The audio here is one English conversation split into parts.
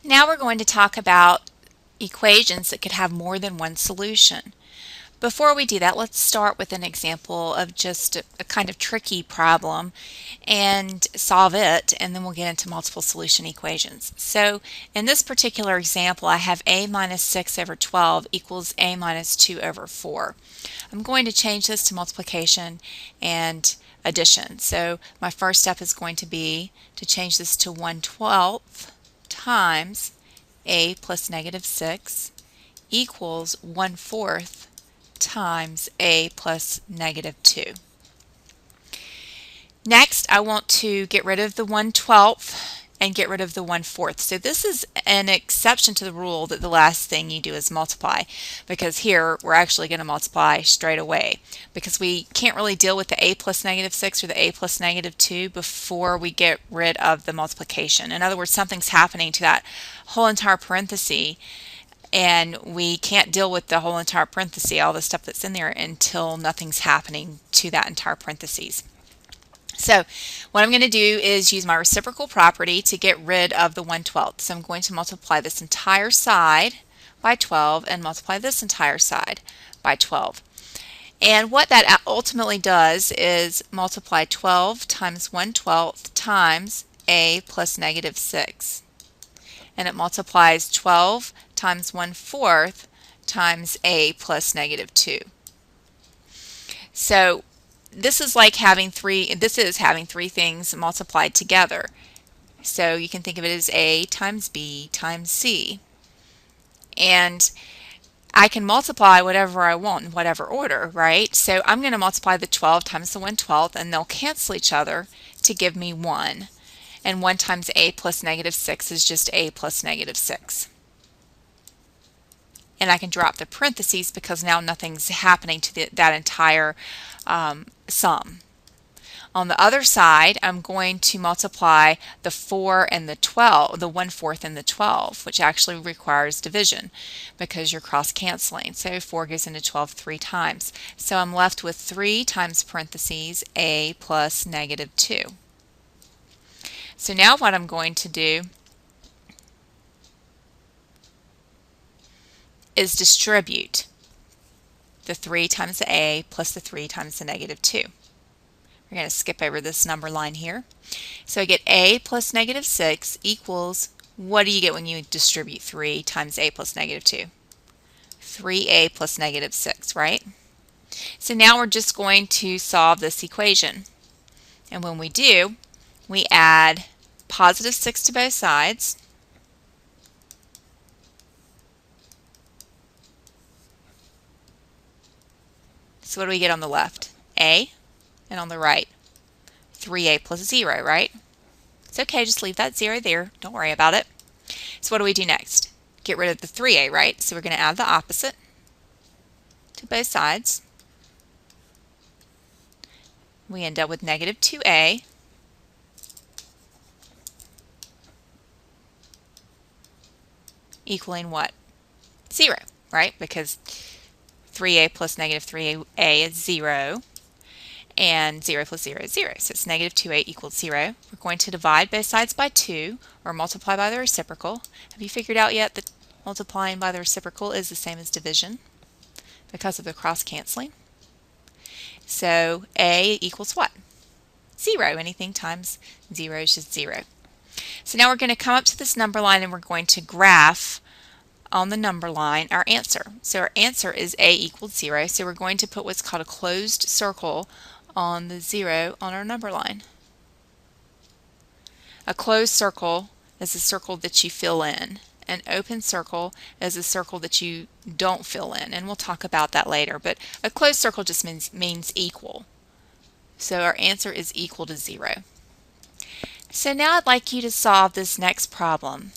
Now we're going to talk about equations that could have more than one solution. Before we do that, let's start with an example of just a kind of tricky problem and solve it, and then we'll get into multiple solution equations. So in this particular example, I have a minus 6 over 12 equals a minus 2 over 4. I'm going to change this to multiplication and addition. So my first step is going to be to change this to 1/12 times a plus negative 6 equals 1/4 times a plus negative 2. Next, I want to get rid of the 1/12 and get rid of the 1/4. So this is an exception to the rule that the last thing you do is multiply, because here we're actually going to multiply straight away because we can't really deal with the a plus negative 6 or the a plus negative 2 before we get rid of the multiplication. In other words, something's happening to that whole entire parenthesis, and we can't deal with the whole entire parenthesis, all the stuff that's in there, until nothing's happening to that entire parenthesis. So what I'm going to do is use my reciprocal property to get rid of the 1/12. So I'm going to multiply this entire side by 12 and multiply this entire side by 12. And what that ultimately does is multiply 12 times 1/12 times a plus negative 6. And it multiplies 12 times 1/4 times a plus negative 2. So this is having three things multiplied together. So you can think of it as a times b times c. And I can multiply whatever I want in whatever order, right? So I'm going to multiply the 12 times the 1/12, and they'll cancel each other to give me 1. And 1 times a plus negative 6 is just a plus negative 6. And I can drop the parentheses because now nothing's happening to that entire sum. On the other side, I'm going to multiply the 4 and the 12, the 1/4 and the 12, which actually requires division because you're cross-canceling. So 4 goes into 12 3 times. So I'm left with 3 times parentheses a plus negative 2. So now what I'm going to do is distribute the 3 times the a plus the 3 times the negative 2. We're going to skip over this number line here. So I get a plus negative 6 equals, what do you get when you distribute 3 times a plus negative 2? 3a plus negative 6, right? So now we're just going to solve this equation. And when we do, we add positive 6 to both sides. So what do we get on the left? A, and on the right, 3a plus 0, right? It's okay, just leave that 0 there. Don't worry about it. So what do we do next? Get rid of the 3a, right? So we're going to add the opposite to both sides. We end up with negative 2a equaling what? 0, right? Because 3a plus negative 3a is 0, and 0 plus 0 is 0. So it's negative 2a equals 0. We're going to divide both sides by 2, or multiply by the reciprocal. Have you figured out yet that multiplying by the reciprocal is the same as division because of the cross-canceling? So a equals what? 0. Anything times 0 is just 0. So now we're going to come up to this number line, and we're going to graph on the number line our answer. So our answer is a equals 0. So we're going to put what's called a closed circle on the 0 on our number line. A closed circle is a circle that you fill in. An open circle is a circle that you don't fill in, and we'll talk about that later. But a closed circle just means equal. So our answer is equal to 0. So now I'd like you to solve this next problem.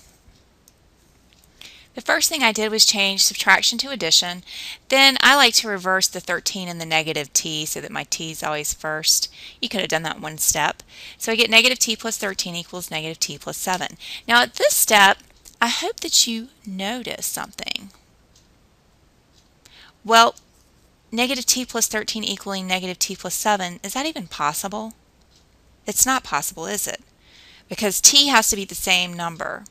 The first thing I did was change subtraction to addition. Then I like to reverse the 13 and the negative t so that my t is always first. You could have done that one step. So I get negative t plus 13 equals negative t plus 7. Now at this step, I hope that you notice something. Well, negative t plus 13 equaling negative t plus 7, is that even possible? It's not possible, is it? Because t has to be the same number.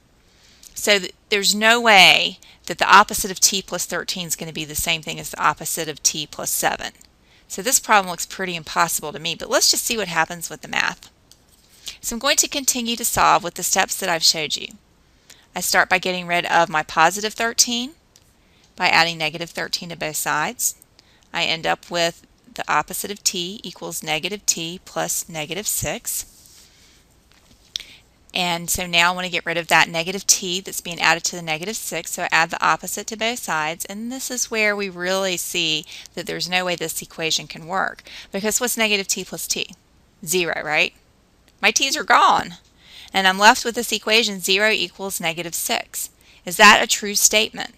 So there's no way that the opposite of t plus 13 is going to be the same thing as the opposite of t plus 7. So this problem looks pretty impossible to me, but let's just see what happens with the math. So I'm going to continue to solve with the steps that I've showed you. I start by getting rid of my positive 13 by adding negative 13 to both sides. I end up with the opposite of t equals negative t plus negative 6. And so now I want to get rid of that negative t that's being added to the negative 6, so I add the opposite to both sides, and this is where we really see that there's no way this equation can work, because what's negative t plus t? 0, right? My t's are gone, and I'm left with this equation 0 equals negative 6. Is that a true statement?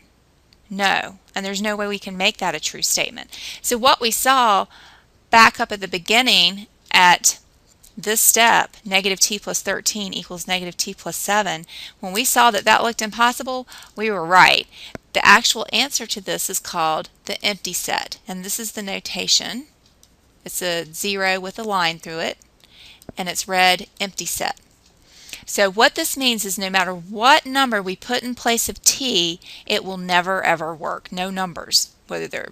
No, and there's no way we can make that a true statement. So what we saw back up at the beginning at this step, negative t plus 13 equals negative t plus 7, when we saw that that looked impossible, we were right. The actual answer to this is called the empty set, and this is the notation. It's a 0 with a line through it, and it's read empty set. So what this means is no matter what number we put in place of t, it will never ever work. No numbers, whether they're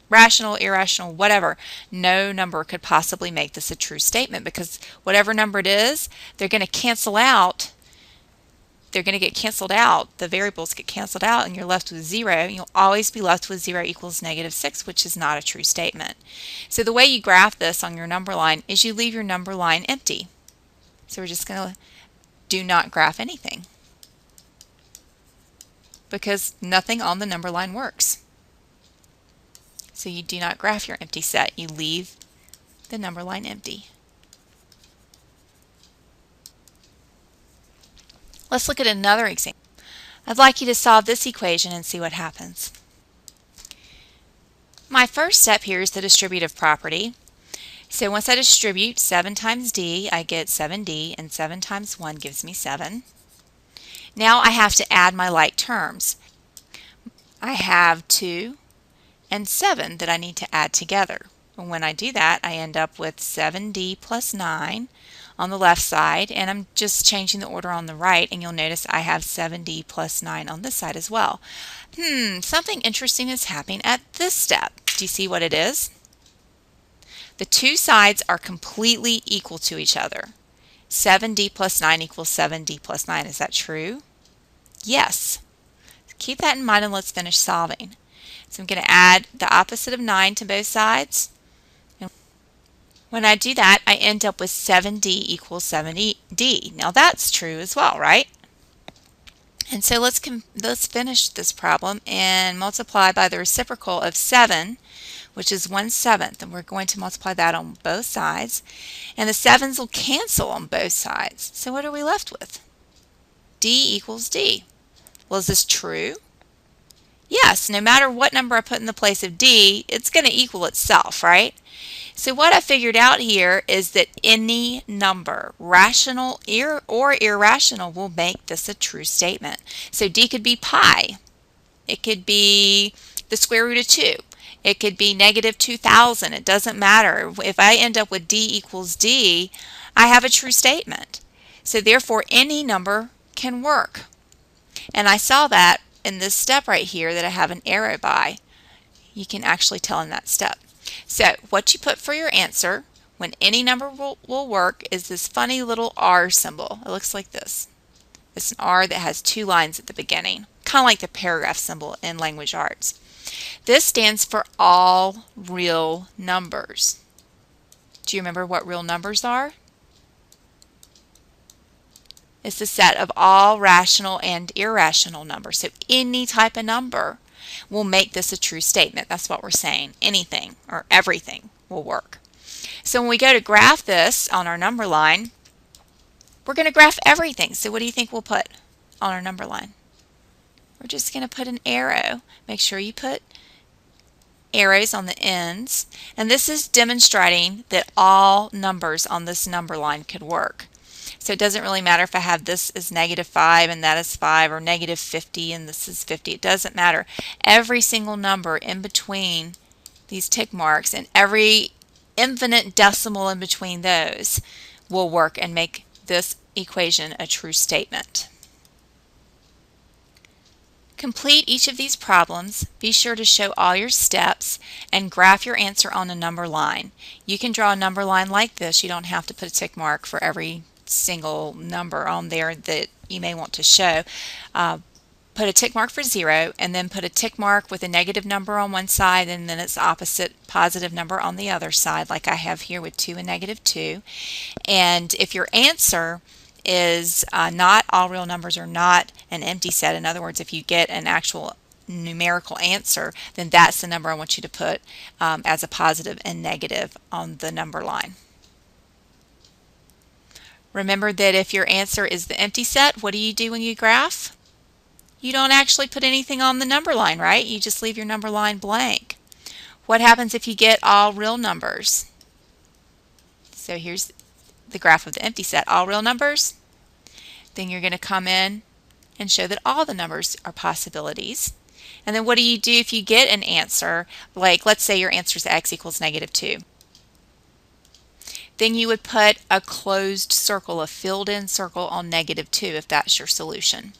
rational, irrational, whatever, no number could possibly make this a true statement, because whatever number it is, they're going to cancel out. They're going to get canceled out. The variables get canceled out, and you're left with 0. You'll always be left with 0 equals negative 6, which is not a true statement. So the way you graph this on your number line is you leave your number line empty. So we're just going to do not graph anything, because nothing on the number line works. So you do not graph your empty set. You leave the number line empty. Let's look at another example. I'd like you to solve this equation and see what happens. My first step here is the distributive property. So once I distribute 7 times d, I get 7d, and 7 times 1 gives me 7. Now I have to add my like terms. I have 2 and 7 that I need to add together. And when I do that, I end up with 7d plus 9 on the left side, and I'm just changing the order on the right, and you'll notice I have 7d plus 9 on this side as well. Something interesting is happening at this step. Do you see what it is? The two sides are completely equal to each other. 7d plus 9 equals 7d plus 9. Is that true? Yes. Keep that in mind and let's finish solving. So I'm going to add the opposite of 9 to both sides. And when I do that, I end up with 7d equals 7d. Now that's true as well, right? And so let's finish this problem and multiply by the reciprocal of 7, which is 1/7, and we're going to multiply that on both sides. And the 7's will cancel on both sides. So what are we left with? d equals d. Well, is this true? Yes, no matter what number I put in the place of d, it's going to equal itself, right? So what I figured out here is that any number, rational or irrational, will make this a true statement. So d could be pi. It could be the square root of 2. It could be negative 2,000. It doesn't matter. If I end up with d equals d, I have a true statement. So therefore, any number can work. And I saw that in this step right here that I have an arrow by. You can actually tell in that step. So what you put for your answer when any number will work is this funny little R symbol. It looks like this. It's an R that has 2 lines at the beginning, kind of like the paragraph symbol in language arts. This stands for all real numbers. Do you remember what real numbers are? It's the set of all rational and irrational numbers. So any type of number will make this a true statement. That's what we're saying. Anything or everything will work. So when we go to graph this on our number line, we're going to graph everything. So what do you think we'll put on our number line? We're just going to put an arrow. Make sure you put arrows on the ends. And this is demonstrating that all numbers on this number line could work. So it doesn't really matter if I have this as negative 5 and that is 5, or negative 50 and this is 50. It doesn't matter. Every single number in between these tick marks and every infinite decimal in between those will work and make this equation a true statement. Complete each of these problems. Be sure to show all your steps and graph your answer on a number line. You can draw a number line like this. You don't have to put a tick mark for every single number on there that you may want to show. Put a tick mark for 0 and then put a tick mark with a negative number on one side and then its opposite positive number on the other side, like I have here with 2 and negative 2. And if your answer is not all real numbers or not an empty set, in other words, if you get an actual numerical answer, then that's the number I want you to put as a positive and negative on the number line. Remember that if your answer is the empty set, what do you do when you graph? You don't actually put anything on the number line, right? You just leave your number line blank. What happens if you get all real numbers? So here's the graph of the empty set, all real numbers. Then you're going to come in and show that all the numbers are possibilities. And then what do you do if you get an answer, like let's say your answer is x equals negative 2. Then you would put a closed circle, a filled in circle on negative 2 if that's your solution.